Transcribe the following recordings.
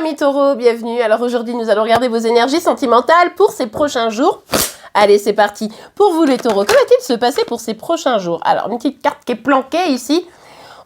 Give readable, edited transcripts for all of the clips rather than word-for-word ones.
amis taureaux, bienvenue. Alors aujourd'hui, nous allons regarder vos énergies sentimentales pour ces prochains jours. Allez, c'est parti. Pour vous les taureaux, que va-t-il se passer pour ces prochains jours? Alors, une petite carte qui est planquée ici.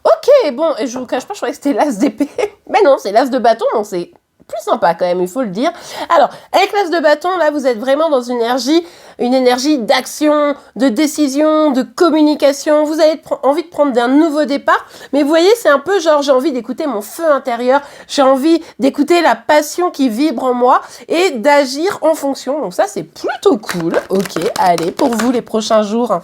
Ok, bon, et je vous cache pas, je croyais que c'était l'as d'épée. Mais non, c'est l'as de bâton, donc c'est plus sympa quand même, il faut le dire. Alors, avec l'as de bâton, là, vous êtes vraiment dans une énergie d'action, de décision, de communication. Vous avez envie de prendre d'un nouveau départ. Mais vous voyez, c'est un peu genre, j'ai envie d'écouter mon feu intérieur. J'ai envie d'écouter la passion qui vibre en moi et d'agir en fonction. Donc ça, c'est plutôt cool. Ok, allez, pour vous, les prochains jours.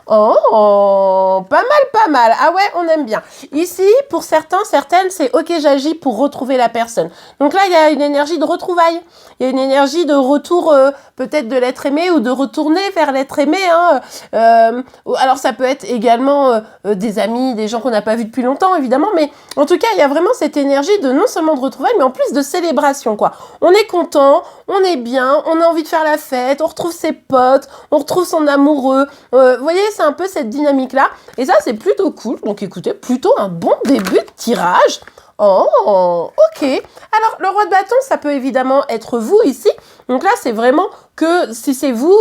Oh, pas mal. Ah ouais, on aime bien. Ici, pour certains, certaines, c'est ok, j'agis pour retrouver la personne. Donc là, il y a une énergie de retrouvailles. Il y a une énergie de retour peut-être de l'être aimé ou de retourner vers l'être aimé. Alors ça peut être également des amis, des gens qu'on n'a pas vus depuis longtemps, évidemment. Mais en tout cas, il y a vraiment cette énergie de non seulement de retrouvailles, mais en plus de célébration, quoi. On est content, on est bien, on a envie de faire la fête, on retrouve ses potes, on retrouve son amoureux. Vous voyez, c'est un peu cette dynamique-là. Et ça, c'est plutôt cool. Donc écoutez, plutôt un bon début de tirage. Oh, ok. Alors, le roi de bâton, ça peut évidemment être vous ici. Donc là, c'est vraiment que si c'est vous,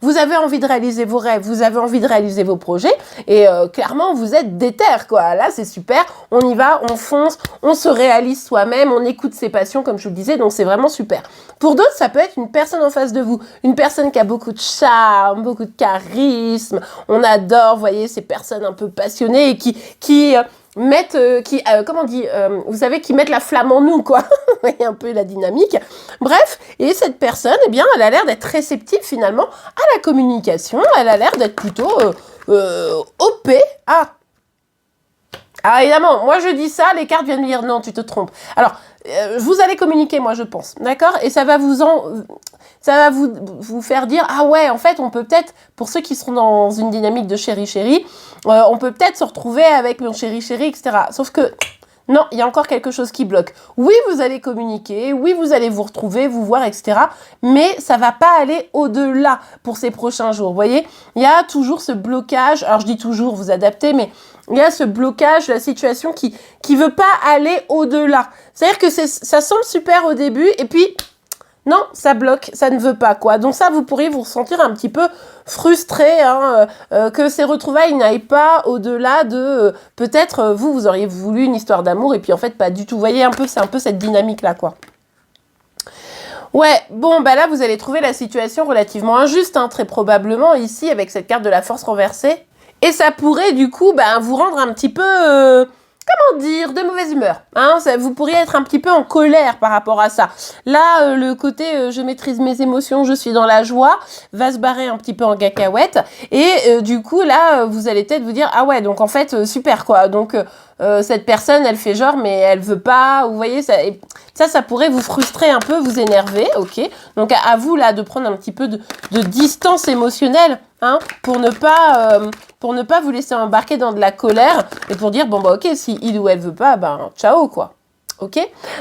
vous avez envie de réaliser vos rêves, vous avez envie de réaliser vos projets. Et clairement, vous êtes déter, quoi. Là, c'est super. On y va, on fonce, on se réalise soi-même, on écoute ses passions, comme je vous le disais. Donc, c'est vraiment super. Pour d'autres, ça peut être une personne en face de vous. Une personne qui a beaucoup de charme, beaucoup de charisme. On adore, vous voyez, ces personnes un peu passionnées et qui mettent, vous savez, qui mettent la flamme en nous, quoi. Vous voyez un peu la dynamique. Bref, et cette personne, eh bien, elle a l'air d'être réceptive, finalement, à la communication. Elle a l'air d'être plutôt OP. Ah, évidemment, moi je dis ça, les cartes viennent me dire non, tu te trompes. Alors, vous allez communiquer, moi je pense, d'accord? Et ça va vous faire dire, ah ouais, en fait, on peut peut-être, pour ceux qui seront dans une dynamique de chéri-chéri, on peut peut-être se retrouver avec mon chéri-chéri, etc. Sauf que, non, il y a encore quelque chose qui bloque. Oui, vous allez communiquer, oui, vous allez vous retrouver, vous voir, etc. Mais ça va pas aller au-delà pour ces prochains jours. Vous voyez, il y a toujours ce blocage. Alors, je dis toujours, vous adaptez, mais il y a ce blocage de la situation qui veut pas aller au-delà. C'est-à-dire que ça semble super au début, et puis non, ça bloque, ça ne veut pas, quoi. Donc ça, vous pourriez vous ressentir un petit peu frustré, que ces retrouvailles n'aillent pas au-delà de... peut-être, vous auriez voulu une histoire d'amour, et puis en fait, pas du tout. Vous voyez, c'est un peu cette dynamique-là, quoi. Ouais, bon, bah là, vous allez trouver la situation relativement injuste, très probablement, ici, avec cette carte de la force renversée. Et ça pourrait, du coup, vous rendre un petit peu... comment dire, de mauvaise humeur. Vous pourriez être un petit peu en colère par rapport à ça. Là, le côté je maîtrise mes émotions, je suis dans la joie, va se barrer un petit peu en cacahuète. Et du coup, là, vous allez peut-être vous dire, ah ouais, donc en fait, super, quoi. Donc, cette personne, elle fait genre, mais elle veut pas. Vous voyez, ça pourrait vous frustrer un peu, vous énerver, ok. Donc, à vous, là, de prendre un petit peu de distance émotionnelle, pour ne pas vous laisser embarquer dans de la colère et pour dire, bon, ok, si il ou elle veut pas, ciao, quoi. Ok?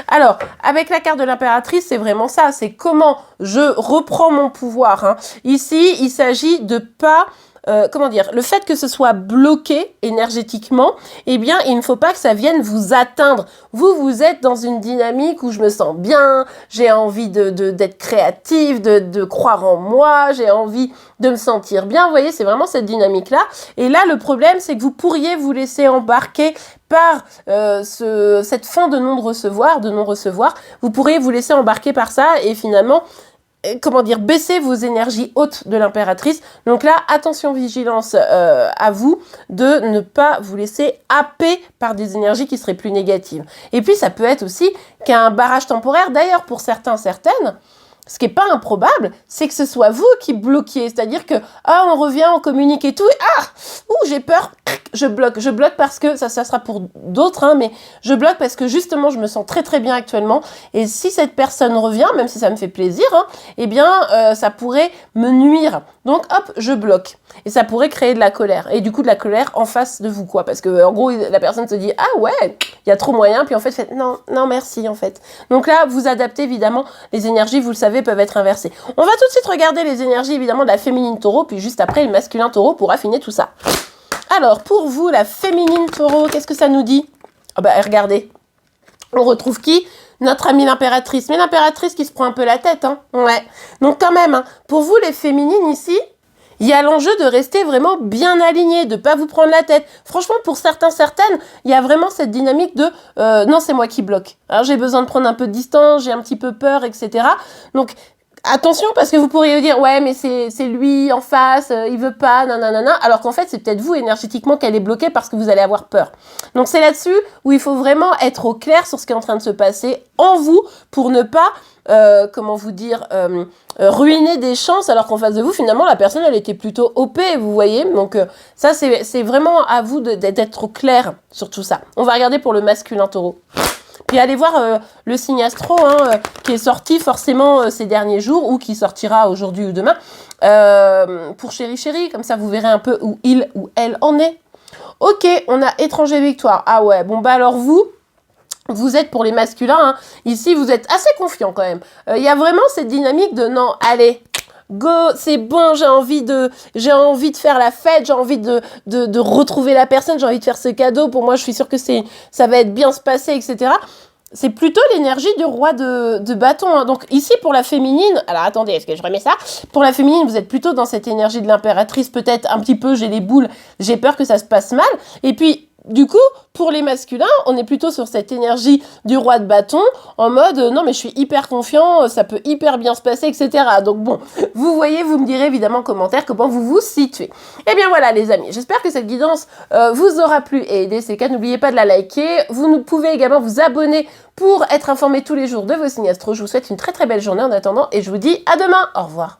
Alors, avec la carte de l'impératrice, c'est vraiment ça. C'est comment je reprends mon pouvoir. Ici, il s'agit de pas... le fait que ce soit bloqué énergétiquement, eh bien, il ne faut pas que ça vienne vous atteindre. Vous êtes dans une dynamique où je me sens bien, j'ai envie d'être créative, de croire en moi, j'ai envie de me sentir bien. Vous voyez, c'est vraiment cette dynamique-là. Et là, le problème, c'est que vous pourriez vous laisser embarquer par cette fin de non-recevoir. Vous pourriez vous laisser embarquer par ça et finalement... baisser vos énergies hautes de l'impératrice. Donc là, attention, vigilance à vous de ne pas vous laisser happer par des énergies qui seraient plus négatives. Et puis, ça peut être aussi qu'un barrage temporaire, d'ailleurs, pour certaines, ce qui n'est pas improbable, c'est que ce soit vous qui bloquiez. C'est-à-dire que, on revient, on communique et tout, et j'ai peur, je bloque. Je bloque parce que, ça sera pour d'autres, mais je bloque parce que justement, je me sens très très bien actuellement. Et si cette personne revient, même si ça me fait plaisir, eh bien, ça pourrait me nuire. Donc, hop, je bloque. Et ça pourrait créer de la colère. Et du coup, de la colère en face de vous, quoi. Parce que, en gros, la personne se dit, ah ouais, il y a trop moyen. Puis en fait, faites, non, merci, en fait. Donc là, vous adaptez, évidemment, les énergies, vous le savez, peuvent être inversées. On va tout de suite regarder les énergies, évidemment, de la féminine taureau. Puis juste après, le masculin taureau pour affiner tout ça. Alors, pour vous, la féminine taureau, qu'est-ce que ça nous dit? Regardez. On retrouve qui? notre amie l'impératrice. Mais l'impératrice qui se prend un peu la tête, hein. Ouais. Donc quand même, hein, pour vous les féminines ici, il y a l'enjeu de rester vraiment bien aligné, de pas vous prendre la tête. Franchement, pour certaines, il y a vraiment cette dynamique de non, c'est moi qui bloque. Alors j'ai besoin de prendre un peu de distance, j'ai un petit peu peur, etc. Donc attention, parce que vous pourriez dire ouais, mais c'est lui en face, il veut pas, nanana. Alors qu'en fait, c'est peut-être vous énergétiquement qu'elle est bloquée parce que vous allez avoir peur. Donc c'est là-dessus où il faut vraiment être au clair sur ce qui est en train de se passer en vous pour ne pas comment vous dire, ruiner des chances, alors qu'en face de vous, finalement, la personne, elle était plutôt OP, vous voyez. Donc, ça, c'est vraiment à vous d'être au clair sur tout ça. On va regarder pour le masculin taureau. Puis allez voir le signe astro, hein, qui est sorti forcément ces derniers jours, ou qui sortira aujourd'hui ou demain, pour Chéri, comme ça, vous verrez un peu où il ou elle en est. Ok, on a étranger victoire. Ah ouais, bon, bah alors vous êtes pour les masculins, hein. Ici, vous êtes assez confiant quand même. Il y a vraiment cette dynamique de non, allez, go, c'est bon, j'ai envie de faire la fête, j'ai envie de retrouver la personne, j'ai envie de faire ce cadeau. Pour moi, je suis sûre que ça va être bien se passer, etc. C'est plutôt l'énergie du roi de bâton, hein. Donc ici, pour la féminine, alors attendez, est-ce que je remets ça? Pour la féminine, vous êtes plutôt dans cette énergie de l'impératrice, peut-être un petit peu, j'ai les boules, j'ai peur que ça se passe mal. Et puis, du coup, pour les masculins, on est plutôt sur cette énergie du roi de bâton, en mode non mais je suis hyper confiant, ça peut hyper bien se passer, etc. Donc bon, vous voyez, vous me direz évidemment en commentaire comment vous vous situez. Et bien voilà les amis, j'espère que cette guidance vous aura plu et aidé. C'est le cas, n'oubliez pas de la liker. Vous pouvez également vous abonner pour être informé tous les jours de vos signes astro. Je vous souhaite une très très belle journée en attendant et je vous dis à demain. Au revoir.